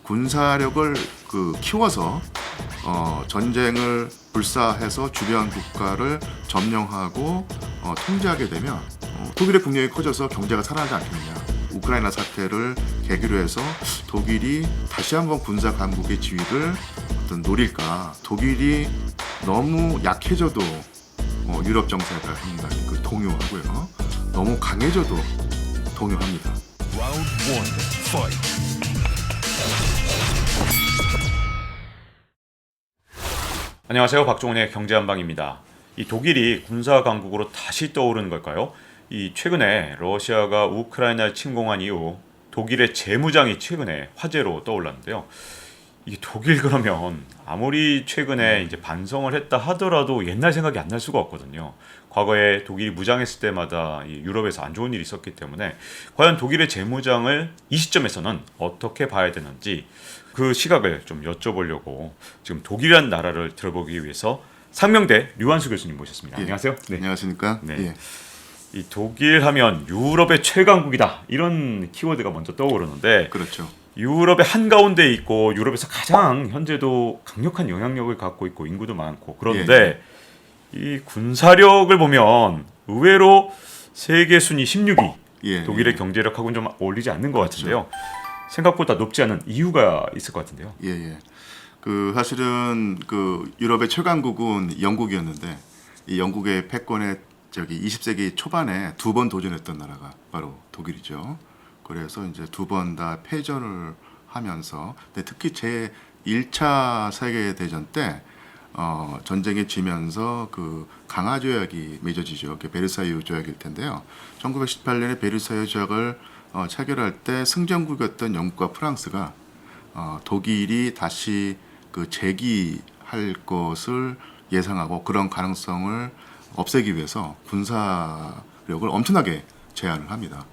군사력을 키워서 전쟁을 불사해서 주변 국가를 점령하고 통제하게 되면 독일의 국력이 커져서 경제가 살아나지 않겠느냐. 우크라이나 사태를 계기로 해서 독일이 다시 한번 군사 강국의 지위를 노릴까. 독일이 너무 약해져도 유럽 정세가 상당히 동요하고요. 너무 강해져도 동요합니다. Round 1, fight. 안녕하세요. 박종훈의 경제한방입니다. 이 독일이 군사 강국으로 다시 떠오르는 걸까요? 이 최근에 러시아가 우크라이나를 침공한 이후 독일의 재무장이 최근에 화제로 떠올랐는데요. 이게 독일 그러면 아무리 최근에 이제 반성을 했다 하더라도 옛날 생각이 안 날 수가 없거든요. 과거에 독일이 무장했을 때마다 이 유럽에서 안 좋은 일이 있었기 때문에 과연 독일의 재무장을 이 시점에서는 어떻게 봐야 되는지 그 시각을 좀 여쭤보려고 지금 독일이라는 나라를 들어보기 위해서 상명대 류한수 교수님 모셨습니다. 예. 안녕하세요. 네. 안녕하십니까? 네. 예. 이 독일 하면 유럽의 최강국이다 이런 키워드가 먼저 떠오르는데 그렇죠. 유럽의 한가운데에 있고 유럽에서 가장 현재도 강력한 영향력을 갖고 있고 인구도 많고 그런데 이 군사력을 보면 의외로 세계 순위 16위 독일의 경제력하고는 좀 어울리지 않는 것 같은데요. 생각보다 높지 않은 이유가 있을 것 같은데요. 예. 사실은 유럽의 최강국은 영국이었는데 이 영국의 패권에 20세기 초반에 두 번 도전했던 나라가 바로 독일이죠. 그래서 이제 두 번 다 패전을 하면서 특히 제 1차 세계 대전 때 전쟁에 지면서 강화 조약이 맺어지죠. 베르사유 조약일 텐데요. 1918년에 베르사유 조약을 체결할 때 승전국이었던 영국과 프랑스가 독일이 다시 재기할 것을 예상하고 그런 가능성을 없애기 위해서 군사력을 엄청나게 제한을 합니다.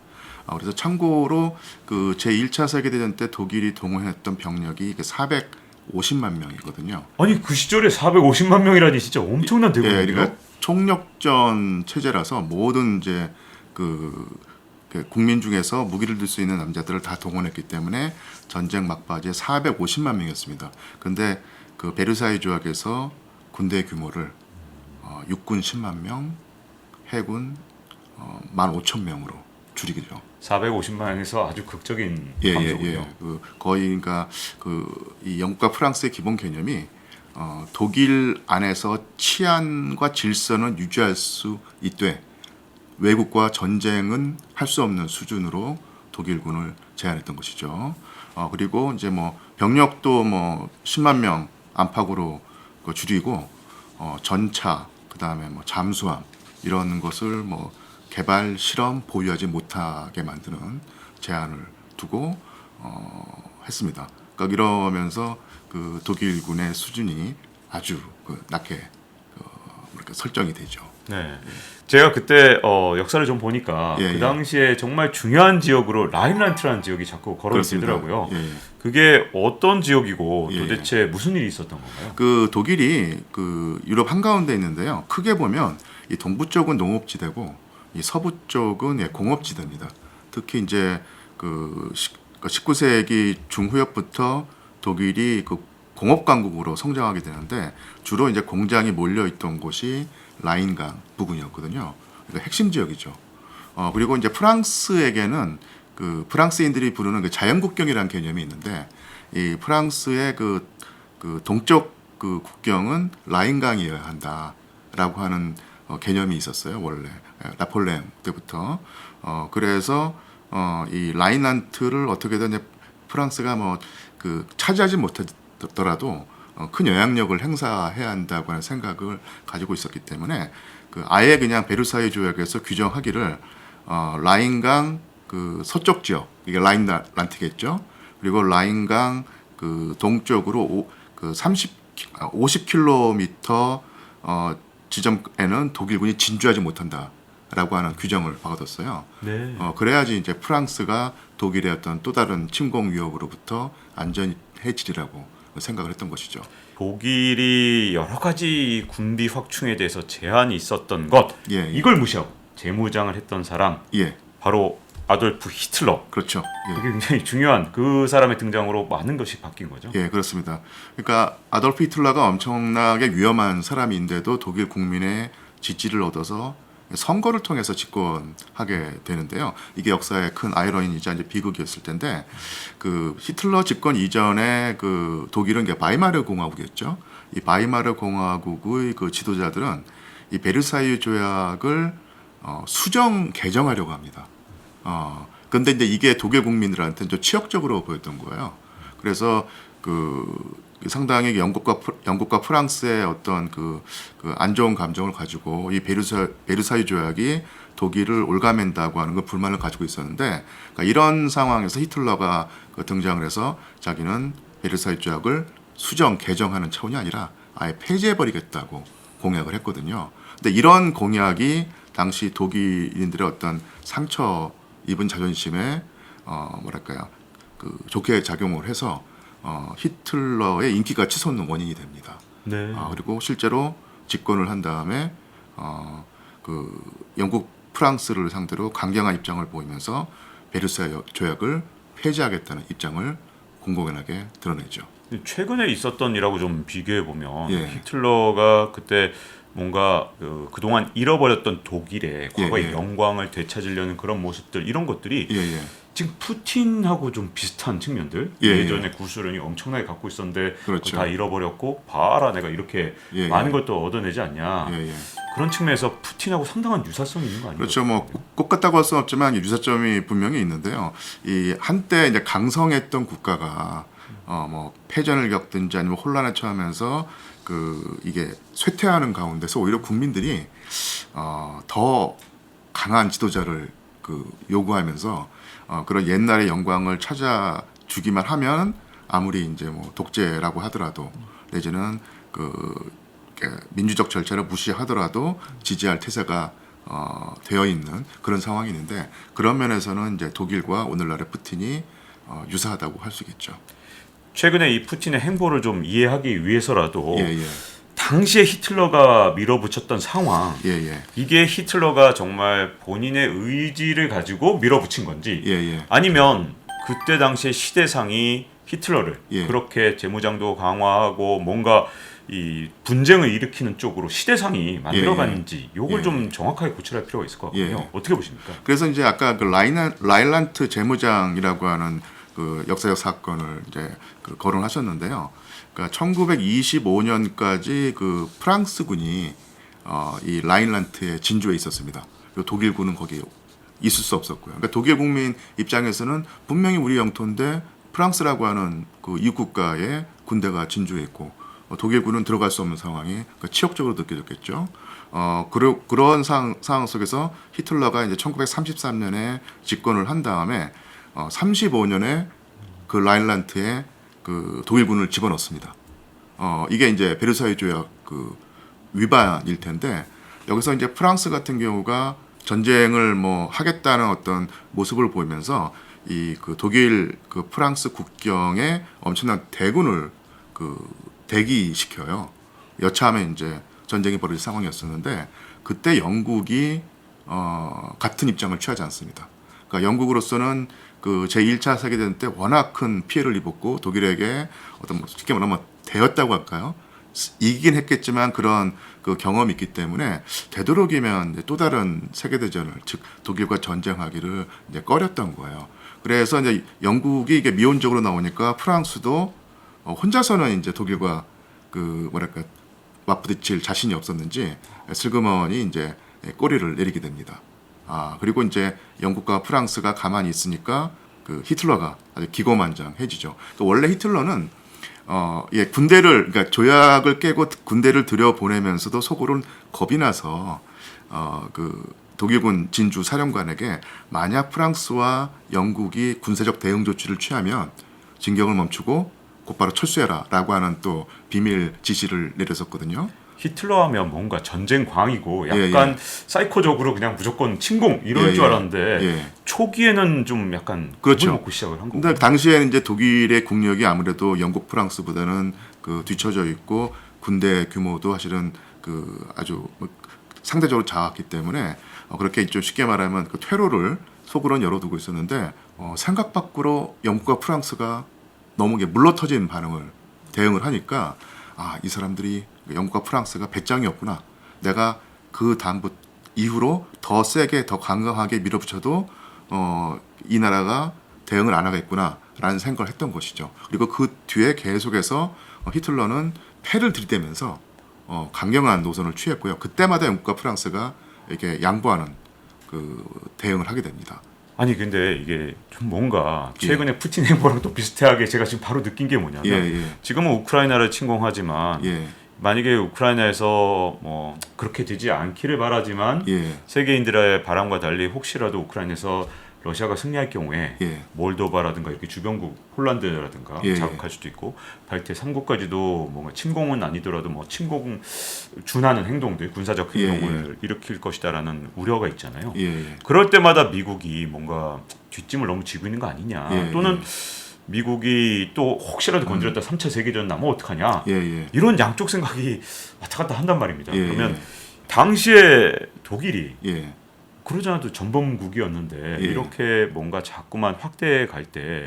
그래서 참고로 제1차 세계대전 때 독일이 동원했던 병력이 450만 명이거든요. 아니 그 시절에 450만 명이라니 진짜 엄청난 대군이에요. 그러니까 총력전 체제라서 모든 이제 국민 중에서 무기를 들 수 있는 남자들을 다 동원했기 때문에 전쟁 막바지에 450만 명이었습니다. 근데 베르사유 조약에서 군대 규모를 육군 10만 명, 해군 15,000명으로 줄이기죠. 450만에서 아주 극적인 감소군요. 거의 그러니까 이 영국과 프랑스의 기본 개념이 독일 안에서 치안과 질서는 유지할 수 있되 외국과 전쟁은 할 수 없는 수준으로 독일군을 제한했던 것이죠. 그리고 이제 병력도 10만 명 안팎으로 줄이고 전차 그다음에 잠수함 이런 것을 개발 실험 보유하지 못하게 만드는 제한을 두고 했습니다. 그러니까 이러면서 독일군의 수준이 아주 낮게 설정이 되죠. 네. 제가 그때 역사를 좀 보니까 그 당시에 정말 중요한 지역으로 라인란트라는 지역이 자꾸 거론되더라고요. 그게 어떤 지역이고 도대체 무슨 일이 있었던 건가요? 독일이 유럽 한가운데 있는데요. 크게 보면 이 동부 쪽은 농업지대고 이 서부 쪽은 공업지대입니다. 특히 이제 19세기 중후엽부터 독일이 공업 강국으로 성장하게 되는데 주로 이제 공장이 몰려 있던 곳이 라인강 부근이었거든요. 그러니까 핵심 지역이죠. 그리고 이제 프랑스에게는 프랑스인들이 부르는 자연국경이라는 개념이 있는데 이 프랑스의 동쪽 국경은 라인강이어야 한다라고 하는 개념이 있었어요. 원래 나폴레옹 때부터. 그래서 이 라인란트를 어떻게든 프랑스가 차지하지 못했더라도 큰 영향력을 행사해야 한다고 하는 생각을 가지고 있었기 때문에 아예 그냥 베르사유 조약에서 규정하기를 라인강 서쪽 지역 이게 라인란트겠죠. 그리고 라인강 동쪽으로 50km 지점에는 독일군이 진주하지 못한다라고 하는 규정을 박아뒀어요. 네. 그래야지 이제 프랑스가 독일의 어떤 또 다른 침공 위협으로부터 안전해지리라고 생각을 했던 것이죠. 독일이 여러 가지 군비 확충에 대해서 제한이 있었던 것 이걸 무시하고 재무장을 했던 사람 바로 아돌프 히틀러. 그렇죠. 예. 이게 굉장히 중요한 그 사람의 등장으로 많은 것이 바뀐 거죠. 예, 그렇습니다. 그러니까 아돌프 히틀러가 엄청나게 위험한 사람인데도 독일 국민의 지지를 얻어서 선거를 통해서 집권하게 되는데요. 이게 역사의 큰 아이러니이자 이제 비극이었을 텐데 그 히틀러 집권 이전에 그 독일은 이게 바이마르 공화국이었죠. 이 바이마르 공화국의 그 지도자들은 이 베르사유 조약을 수정 개정하려고 합니다. 근데 이제 이게 독일 국민들한테는 좀 치욕적으로 보였던 거예요. 그래서 그 상당히 영국과 프랑스의 어떤 그 안 좋은 감정을 가지고 이 베르사유 조약이 독일을 올가맨다고 하는 그 불만을 가지고 있었는데, 그러니까 이런 상황에서 히틀러가 등장을 해서 자기는 베르사유 조약을 수정 개정하는 차원이 아니라 아예 폐지해버리겠다고 공약을 했거든요. 근데 이런 공약이 당시 독일인들의 어떤 상처 입은 자존심에 뭐랄까요, 그 좋게 작용을 해서 히틀러의 인기가 치솟는 원인이 됩니다. 네. 그리고 실제로 집권을 한 다음에 그 영국, 프랑스를 상대로 강경한 입장을 보이면서 베르사유 조약을 폐지하겠다는 입장을 공공연하게 드러내죠. 최근에 있었던 일하고 좀 비교해 보면 예. 히틀러가 그때 뭔가 그동안 잃어버렸던 독일의 과거의 예. 영광을 되찾으려는 그런 모습들, 이런 것들이 예. 지금 푸틴하고 좀 비슷한 측면들. 예. 예전에 구소련이 엄청나게 갖고 있었는데 그렇죠. 그걸 다 잃어버렸고, 봐라 내가 이렇게 예. 많은 것도 얻어내지 않냐. 예. 그런 측면에서 푸틴하고 상당한 유사성이 있는 거 아니에요? 그렇죠. 뭐 꼭 같다고 할 수는 없지만 유사점이 분명히 있는데요. 이 한때 이제 강성했던 국가가 뭐 패전을 겪든지 아니면 혼란에 처하면서 그 이게 쇠퇴하는 가운데서 오히려 국민들이 더 강한 지도자를 그 요구하면서 그런 옛날의 영광을 찾아주기만 하면 아무리 이제 뭐 독재라고 하더라도 내지는 그 민주적 절차를 무시하더라도 지지할 태세가 되어 있는 그런 상황이 있는데, 그런 면에서는 이제 독일과 오늘날의 푸틴이 유사하다고 할 수 있겠죠. 최근에 이 푸틴의 행보를 좀 이해하기 위해서라도 예. 당시에 히틀러가 밀어붙였던 상황, 예. 이게 히틀러가 정말 본인의 의지를 가지고 밀어붙인 건지, 예. 아니면 그때 당시에 시대상이 히틀러를 예. 그렇게 재무장도 강화하고 뭔가 이 분쟁을 일으키는 쪽으로 시대상이 만들어갔는지, 요걸 예. 좀 정확하게 고찰할 필요가 있을 것 같거든요. 예. 어떻게 보십니까? 그래서 이제 아까 그 라일란트 재무장이라고 하는 그 역사적 사건을 이제 그 거론하셨는데요. 그러니까 1925년까지 그 프랑스군이 이 라인란트의 진주에 있었습니다. 그리고 독일군은 거기에 있을 수 없었고요. 그러니까 독일 국민 입장에서는 분명히 우리 영토인데 프랑스라고 하는 그 이국가의 군대가 진주에 있고 독일군은 들어갈 수 없는 상황이 그러니까 치욕적으로 느껴졌겠죠. 그런 상황 속에서 히틀러가 이제 1933년에 집권을 한 다음에 35년에 그 라인란트에 그 독일군을 집어넣습니다. 이게 이제 베르사유 조약 그 위반일 텐데, 여기서 이제 프랑스 같은 경우가 전쟁을 뭐 하겠다는 어떤 모습을 보이면서 이 그 독일 그 프랑스 국경에 엄청난 대군을 그 대기시켜요. 여차하면 이제 전쟁이 벌어질 상황이었었는데, 그때 영국이 같은 입장을 취하지 않습니다. 그러니까 영국으로서는 그 제1차 세계대전 때 워낙 큰 피해를 입었고 독일에게 어떤 뭐 쉽게 말하면 대였다고 할까요? 이기긴 했겠지만 그런 그 경험이 있기 때문에 되도록이면 이제 또 다른 세계대전을, 즉 독일과 전쟁하기를 이제 꺼렸던 거예요. 그래서 이제 영국이 이게 미온적으로 나오니까 프랑스도 혼자서는 이제 독일과 그 뭐랄까 맞부딪힐 자신이 없었는지 슬그머니 이제 꼬리를 내리게 됩니다. 그리고 이제 영국과 프랑스가 가만히 있으니까 그 히틀러가 아주 기고만장해지죠. 그러니까 원래 히틀러는 군대를, 그러니까 조약을 깨고 군대를 들여보내면서도 속으로는 겁이 나서 그 독일군 진주 사령관에게 만약 프랑스와 영국이 군사적 대응 조치를 취하면 진격을 멈추고 곧바로 철수해라라고 하는 또 비밀 지시를 내렸었거든요. 히틀러 하면 뭔가 전쟁 광이고 약간 사이코적으로 그냥 무조건 침공 이럴 줄 알았는데 초기에는 좀 약간 그렇죠. 겁을 먹고 시작을 한 거고. 근데 당시에는 이제 독일의 국력이 아무래도 영국, 프랑스보다는 그 뒤처져 있고 군대 규모도 사실은 그 아주 상대적으로 작았기 때문에 그렇게 좀 쉽게 말하면 그 퇴로를 속으로는 열어두고 있었는데 생각 밖으로 영국과 프랑스가 너무 물러터진 대응을 하니까 이 사람들이 영국과 프랑스가 배짱이었구나. 내가 그 다음부터 이후로 더 세게 더 강경하게 밀어붙여도 이 나라가 대응을 안 하겠구나라는 생각을 했던 것이죠. 그리고 그 뒤에 계속해서 히틀러는 패를 들이대면서 강경한 노선을 취했고요. 그때마다 영국과 프랑스가 이렇게 양보하는 그 대응을 하게 됩니다. 아니 근데 이게 좀 뭔가 최근에 푸틴 행보랑 또 비슷하게 제가 지금 바로 느낀 게 뭐냐면 지금은 우크라이나를 침공하지만 만약에 우크라이나에서 뭐 그렇게 되지 않기를 바라지만 세계인들의 바람과 달리 혹시라도 우크라이나에서 러시아가 승리할 경우에 몰도바라든가 이렇게 주변국 폴란드라든가 자극할 수도 있고 발트 3국까지도 뭔가 침공은 아니더라도 뭐 침공 준하는 행동들 군사적 행동을 일으킬 것이다라는 우려가 있잖아요. 그럴 때마다 미국이 뭔가 뒷짐을 너무 지고 있는 거 아니냐 또는 미국이 또 혹시라도 건드렸다 3차 세계대전 나면 어떡하냐 이런 양쪽 생각이 왔다 갔다 한단 말입니다. 그러면 당시에 독일이 그러지 않아도 전범국이었는데 이렇게 뭔가 자꾸만 확대해 갈 때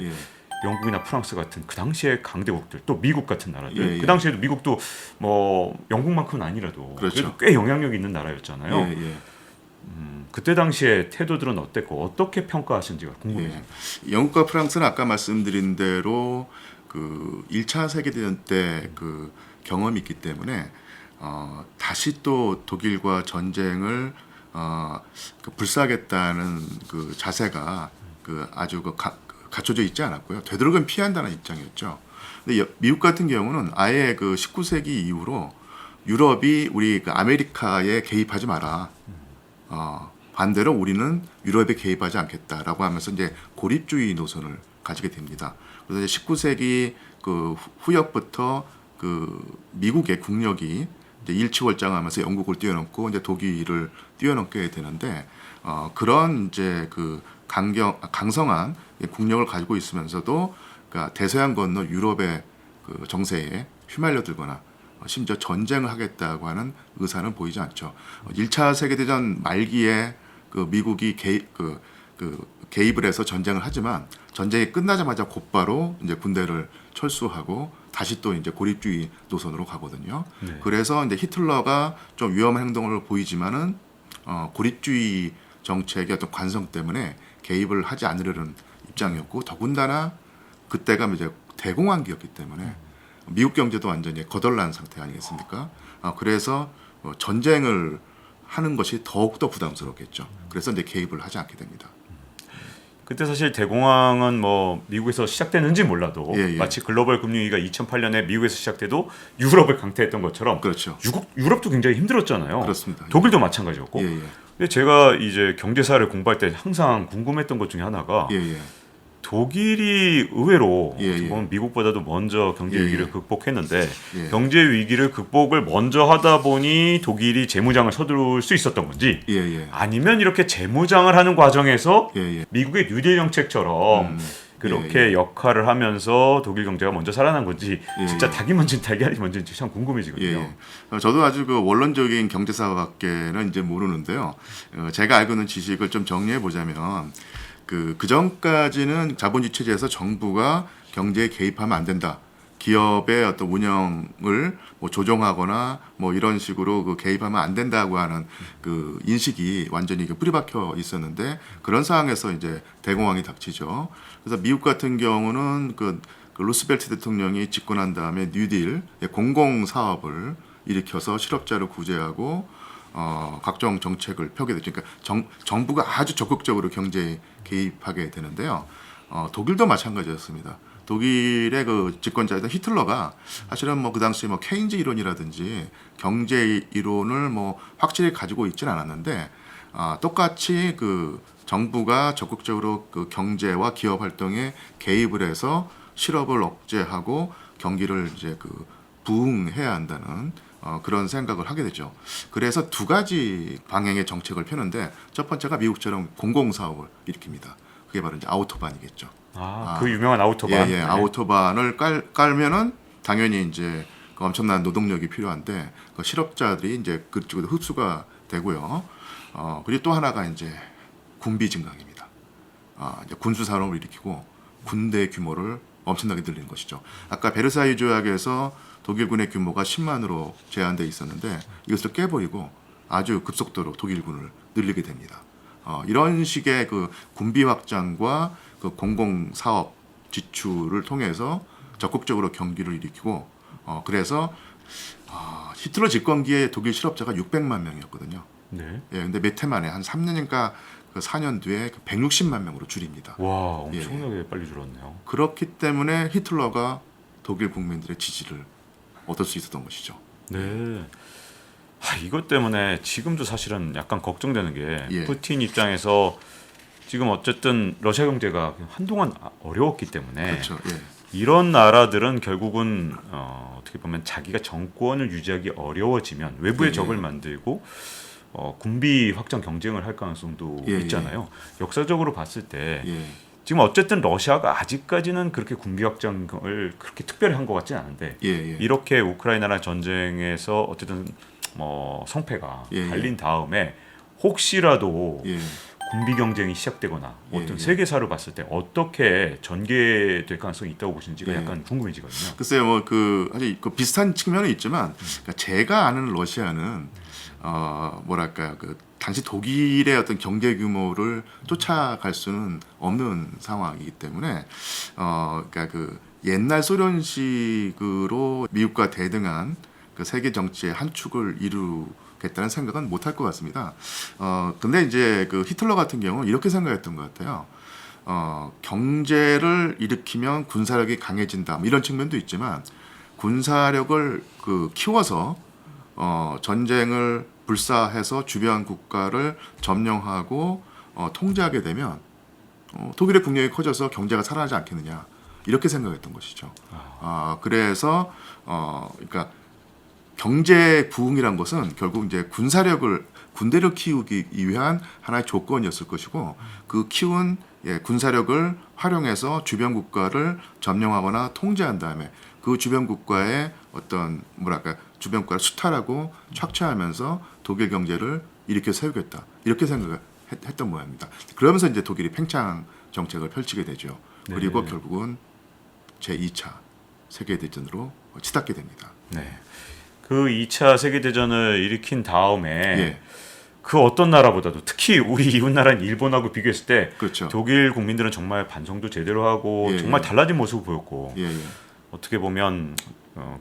영국이나 프랑스 같은 그 당시에 강대국들 또 미국 같은 나라들 그 당시에도 미국도 뭐 영국만큼은 아니라도 그래도 꽤 영향력 있는 나라였잖아요. 그때 당시에 태도들은 어땠고 어떻게 평가하신지가 궁금해요. 영국과 프랑스는 아까 말씀드린 대로 그 1차 세계대전 때 그 경험이 있기 때문에 다시 또 독일과 전쟁을 불사하겠다는 그 자세가 아주 갖춰져 있지 않았고요. 되도록이면 피한다는 입장이었죠. 근데 미국 같은 경우는 아예 그 19세기 이후로 유럽이 우리 그 아메리카에 개입하지 마라. 반대로 우리는 유럽에 개입하지 않겠다라고 하면서 이제 고립주의 노선을 가지게 됩니다. 그래서 이제 19세기 그 후역부터 그 미국의 국력이 이제 일치월장하면서 영국을 뛰어넘고 이제 독일을 뛰어넘게 되는데 그런 이제 그 강성한 국력을 가지고 있으면서도 그러니까 대서양 건너 유럽의 그 정세에 휘말려들거나 심지어 전쟁을 하겠다고 하는 의사는 보이지 않죠. 1차 세계대전 말기에 그 미국이 개입을 해서 전쟁을 하지만 전쟁이 끝나자마자 곧바로 이제 군대를 철수하고 다시 또 이제 고립주의 노선으로 가거든요. 그래서 이제 히틀러가 좀 위험한 행동을 보이지만은 고립주의 정책의 어떤 관성 때문에 개입을 하지 않으려는 입장이었고 더군다나 그때가 이제 대공황기였기 때문에 미국 경제도 완전히 거덜난 상태 아니겠습니까? 그래서 전쟁을 하는 것이 더욱더 부담스럽겠죠. 그래서 이제 개입을 하지 않게 됩니다. 그때 사실 대공황은 뭐 미국에서 시작됐는지 몰라도 마치 글로벌 금융위기가 2008년에 미국에서 시작돼도 유럽을 강타했던 것처럼 그렇죠. 유럽도 굉장히 힘들었잖아요. 그렇습니다. 독일도 마찬가지였고. 근데 제가 이제 경제사를 공부할 때 항상 궁금했던 것 중에 하나가 독일이 의외로 보면 미국보다도 먼저 경제 위기를 극복했는데 경제 위기를 극복을 먼저 하다 보니 독일이 재무장을 서두를 수 있었던 건지 아니면 이렇게 재무장을 하는 과정에서 미국의 뉴딜 정책처럼 그렇게 역할을 하면서 독일 경제가 먼저 살아난 건지 진짜 닭이 먼저 달걀이 먼저인지 참 궁금해지거든요. 저도 아주 그 원론적인 경제사밖에는 이제 모르는데요. 제가 알고 있는 지식을 좀 정리해 보자면 그 전까지는 자본주의 체제에서 정부가 경제에 개입하면 안 된다. 기업의 어떤 운영을 뭐 조정하거나 뭐 이런 식으로 그 개입하면 안 된다고 하는 그 인식이 완전히 뿌리박혀 있었는데 그런 상황에서 이제 대공황이 닥치죠. 그래서 미국 같은 경우는 그 루스벨트 대통령이 집권한 다음에 뉴딜 공공 사업을 일으켜서 실업자를 구제하고 각종 정책을 펴게 되죠. 그러니까 정부가 아주 적극적으로 경제에 개입하게 되는데요. 독일도 마찬가지였습니다. 독일의 그 집권자였던 히틀러가 사실은 뭐 그 당시 뭐 케인즈 이론이라든지 경제 이론을 뭐 확실히 가지고 있지는 않았는데 똑같이 그 정부가 적극적으로 그 경제와 기업 활동에 개입을 해서 실업을 억제하고 경기를 이제 그 부흥해야 한다는 그런 생각을 하게 되죠. 그래서 두 가지 방향의 정책을 펴는데 첫 번째가 미국처럼 공공사업을 일으킵니다. 그게 바로 이제 아우토반이겠죠. 그 유명한 아우토반. 아우토반을 깔면은 당연히 이제 그 엄청난 노동력이 필요한데 그 실업자들이 이제 그쪽으로 흡수가 되고요. 그리고 또 하나가 이제 군비 증강입니다. 이제 군수 산업을 일으키고 군대 규모를 엄청나게 늘리는 것이죠. 아까 베르사유 조약에서 독일군의 규모가 10만으로 제한돼 있었는데 이것을 깨버리고 아주 급속도로 독일군을 늘리게 됩니다. 이런 식의 그 군비 확장과 그 공공 사업 지출을 통해서 적극적으로 경기를 일으키고 그래서 히틀러 집권기에 독일 실업자가 600만 명이었거든요. 네. 예, 근데 몇 해 만에 한 3년인가 그 4년 뒤에 160만 명으로 줄입니다. 와, 엄청나게 빨리 줄었네요. 그렇기 때문에 히틀러가 독일 국민들의 지지를 얻을 수 있었던 것이죠. 네. 이것 때문에 지금도 사실은 약간 걱정되는 게 예. 푸틴 입장에서 지금 어쨌든 러시아 경제가 한동안 어려웠기 때문에 그렇죠. 예. 이런 나라들은 결국은 어떻게 보면 자기가 정권을 유지하기 어려워지면 외부의 예. 적을 만들고 군비 확장 경쟁을 할 가능성도 예. 있잖아요. 역사적으로 봤을 때 예. 지금 어쨌든 러시아가 아직까지는 그렇게 군비 확장을 그렇게 특별히 한 것 같지는 않은데 예. 예. 이렇게 우크라이나랑 전쟁에서 어쨌든 성패가 예. 갈린 다음에 혹시라도 예. 군비 경쟁이 시작되거나 어떤 예. 세계사를 봤을 때 어떻게 전개될 가능성이 있다고 보시는지가 예. 약간 궁금해지거든요. 글쎄요, 뭐 아주 그 비슷한 측면은 있지만 그러니까 제가 아는 러시아는 뭐랄까요, 그 당시 독일의 어떤 경제 규모를 쫓아갈 수는 없는 상황이기 때문에 그러니까 그 옛날 소련식으로 미국과 대등한 그 세계 정치의 한 축을 이루겠다는 생각은 못할 것 같습니다. 근데 이제 그 히틀러 같은 경우는 이렇게 생각했던 것 같아요. 경제를 일으키면 군사력이 강해진다, 뭐 이런 측면도 있지만 군사력을 그 키워서 전쟁을 불사해서 주변 국가를 점령하고 통제하게 되면 독일의 국력이 커져서 경제가 살아나지 않겠느냐, 이렇게 생각했던 것이죠. 그래서 그러니까 경제 부흥이란 것은 결국 이제 군대를 키우기 위한 하나의 조건이었을 것이고 그 키운 군사력을 활용해서 주변 국가를 점령하거나 통제한 다음에 그 주변 국가의 어떤 뭐랄까 주변 국가를 수탈하고 착취하면서 독일 경제를 일으켜 세우겠다, 이렇게 생각했던 모양입니다. 그러면서 이제 독일이 팽창 정책을 펼치게 되죠. 그리고 네. 결국은 제2차 세계대전으로 치닫게 됩니다. 네. 그 2차 세계대전을 일으킨 다음에 예. 그 어떤 나라보다도 특히 우리 이웃 나라인 일본하고 비교했을 때 그렇죠. 독일 국민들은 정말 반성도 제대로 하고 예, 정말 예. 달라진 모습을 보였고 예, 예. 어떻게 보면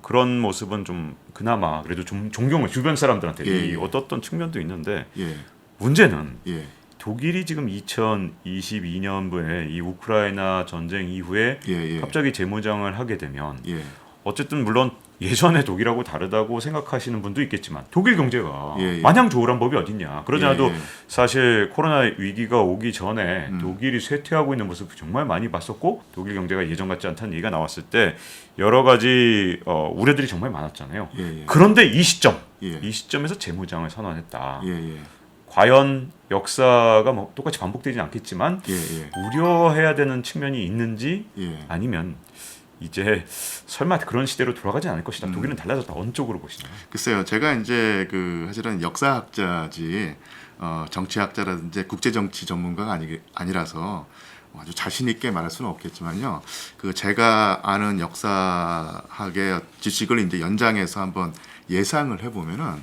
그런 모습은 좀 그나마 그래도 좀 존경을 주변 사람들한테 예, 예. 얻었던 측면도 있는데 예. 문제는 예. 독일이 지금 2022년부에 이 우크라이나 전쟁 이후에 예, 예. 갑자기 재무장을 하게 되면 예. 어쨌든 물론 예전에 독일하고 다르다고 생각하시는 분도 있겠지만 독일 경제가 예, 예. 마냥 좋으란 법이 어딨냐. 그러지 않아도 예, 예. 사실 코로나 위기가 오기 전에 음. 독일이 쇠퇴하고 있는 모습을 정말 많이 봤었고 독일 경제가 예전 같지 않다는 얘기가 나왔을 때 여러 가지 우려들이 정말 많았잖아요. 예, 예. 그런데 이 시점에서 재무장을 선언했다. 예, 예. 과연 역사가 뭐 똑같이 반복되지는 않겠지만 예, 예. 우려해야 되는 측면이 있는지 예. 아니면 이제 설마 그런 시대로 돌아가지 않을 것이다. 독일은 달라졌다. 어느 쪽으로 보시나요? 글쎄요, 제가 이제 그 사실은 역사학자지 정치학자라든지 국제정치 전문가가 아니라서 아주 자신 있게 말할 수는 없겠지만요. 그 제가 아는 역사학의 지식을 이제 연장해서 한번 예상을 해보면은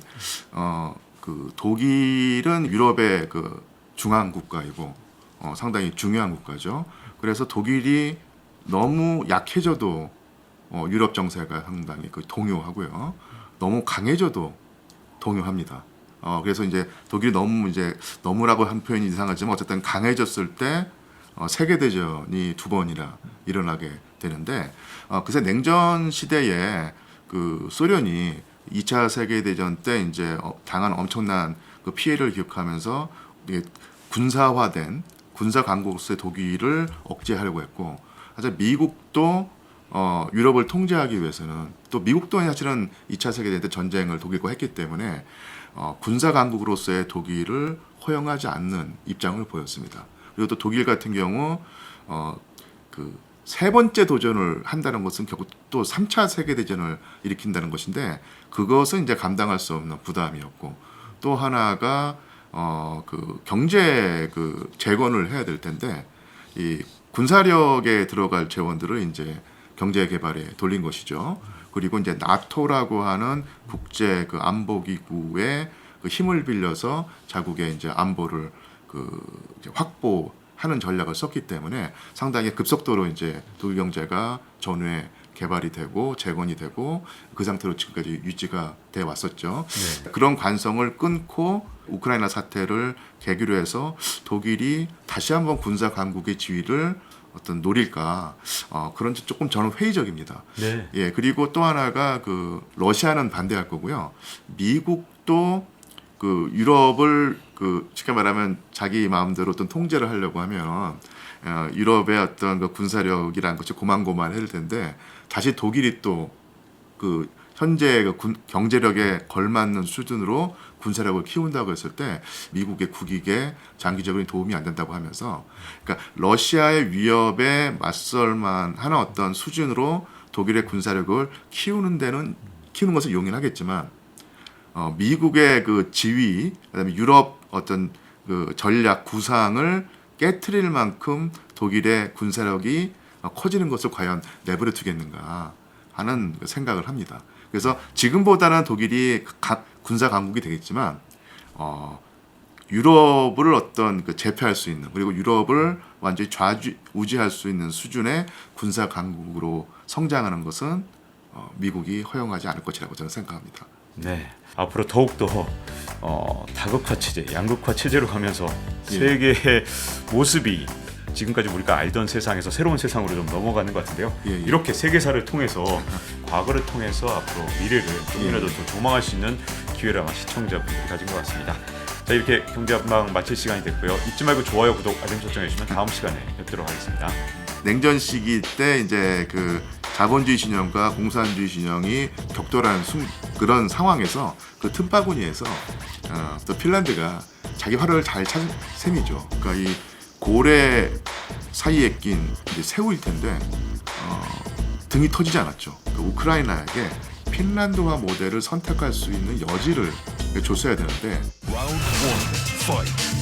그 독일은 유럽의 그 중앙 국가이고 상당히 중요한 국가죠. 그래서 독일이 너무 약해져도 유럽 정세가 상당히 그 동요하고요. 너무 강해져도 동요합니다. 그래서 이제 독일이 너무라고 한 표현이 이상하지만 어쨌든 강해졌을 때 세계 대전이 두 번이나 일어나게 되는데 그새 냉전 시대에 그 소련이 2차 세계 대전 때 이제 당한 엄청난 그 피해를 기억하면서 군사화된 군사 강국으로서의 독일을 억제하려고 했고, 하여튼 미국도 유럽을 통제하기 위해서는 또 미국도 사실은 2차 세계대전 때 전쟁을 독일과 했기 때문에 군사 강국으로서의 독일을 허용하지 않는 입장을 보였습니다. 그리고 또 독일 같은 경우 그 세 번째 도전을 한다는 것은 결국 또 3차 세계대전을 일으킨다는 것인데 그것은 이제 감당할 수 없는 부담이었고, 또 하나가 그 경제 그 재건을 해야 될 텐데 이 군사력에 들어갈 재원들을 이제 경제 개발에 돌린 것이죠. 그리고 이제 나토라고 하는 국제 그 안보기구의 그 힘을 빌려서 자국의 이제 안보를 이제 확보하는 전략을 썼기 때문에 상당히 급속도로 이제 독일 경제가 전후에 개발이 되고 재건이 되고 그 상태로 지금까지 유지가 돼 왔었죠. 그런 관성을 끊고 우크라이나 사태를 계기로 해서 독일이 다시 한번 군사 강국의 지위를 어떤 노릴까 그런 조금 저는 회의적입니다. 네. 예, 그리고 또 하나가 그 러시아는 반대할 거고요. 미국도 그 유럽을 쉽게 말하면 자기 마음대로 어떤 통제를 하려고 하면 유럽의 어떤 그 군사력이란 것이 고만고만해질 텐데 다시 독일이 또 그 현재 그 경제력에 걸맞는 수준으로 군사력을 키운다고 했을 때 미국의 국익에 장기적으로 도움이 안 된다고 하면서 그러니까 러시아의 위협에 맞설만 하는 어떤 수준으로 독일의 군사력을 키우는 것은 용인하겠지만 미국의 그 지위 그다음에 유럽 어떤 그 전략 구상을 깨트릴 만큼 독일의 군사력이 커지는 것을 과연 내버려 두겠는가 하는 생각을 합니다. 그래서 지금보다는 독일이 군사 강국이 되겠지만 유럽을 어떤 그 제패할 수 있는 그리고 유럽을 완전히 좌우지할 수 있는 수준의 군사 강국으로 성장하는 것은 미국이 허용하지 않을 것이라고 저는 생각합니다. 네. 앞으로 더욱더 다극화 체제, 양극화 체제로 가면서 세계의 모습이 지금까지 우리가 알던 세상에서 새로운 세상으로 좀 넘어가는 것 같은데요. 이렇게 세계사를 통해서 과거를 통해서 앞으로 미래를 조금이라도 더 조망할 수 있는 기회를 아마 시청자분들이 가진 것 같습니다. 자, 이렇게 경제한방 마칠 시간이 됐고요. 잊지 말고 좋아요, 구독, 알림 설정해 주시면 다음 시간에 뵙도록 하겠습니다. 냉전 시기 때 이제 그 자본주의 진영과 공산주의 진영이 격돌하는 그런 상황에서 그 틈바구니에서 또 핀란드가 자기 화를 잘 찾은 셈이죠. 그러니까 이 고래 사이에 낀 이제 새우일 텐데 등이 터지지 않았죠. 그러니까 우크라이나에게 핀란드화 모델을 선택할 수 있는 여지를 줬어야 되는데 Round one, fight.